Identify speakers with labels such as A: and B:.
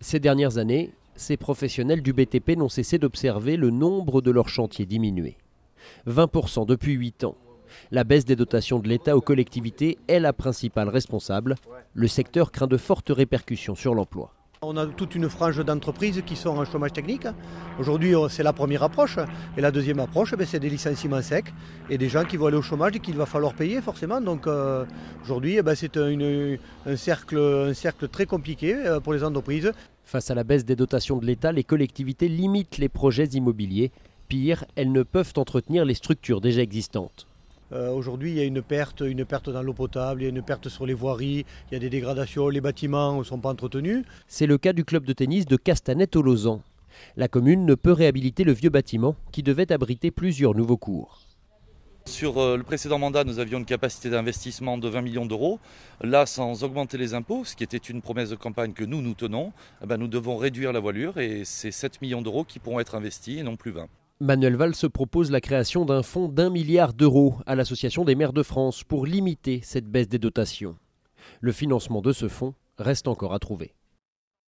A: Ces dernières années, ces professionnels du BTP n'ont cessé d'observer le nombre de leurs chantiers diminuer. 20% depuis 8 ans. La baisse des dotations de l'État aux collectivités est la principale responsable. Le secteur craint de fortes répercussions sur l'emploi.
B: On a toute une frange d'entreprises qui sont en chômage technique. Aujourd'hui, c'est la première approche. Et la deuxième approche, c'est des licenciements secs et des gens qui vont aller au chômage et qu'il va falloir payer forcément. Donc aujourd'hui, c'est un cercle très compliqué pour les entreprises.
A: Face à la baisse des dotations de l'État, les collectivités limitent les projets immobiliers. Pire, elles ne peuvent entretenir les structures déjà existantes.
B: Aujourd'hui, il y a une perte dans l'eau potable, il y a une perte sur les voiries, il y a des dégradations, les bâtiments ne sont pas entretenus.
A: C'est le cas du club de tennis de Castanet-au-Lauzan. La commune ne peut réhabiliter le vieux bâtiment qui devait abriter plusieurs nouveaux cours.
C: Sur le précédent mandat, nous avions une capacité d'investissement de 20 millions d'euros. Là, sans augmenter les impôts, ce qui était une promesse de campagne que nous tenons, nous devons réduire la voilure et c'est 7 millions d'euros qui pourront être investis et non plus 20.
A: Manuel Valls se propose la création d'un fonds d'1 milliard d'euros à l'Association des maires de France pour limiter cette baisse des dotations. Le financement de ce fonds reste encore à trouver.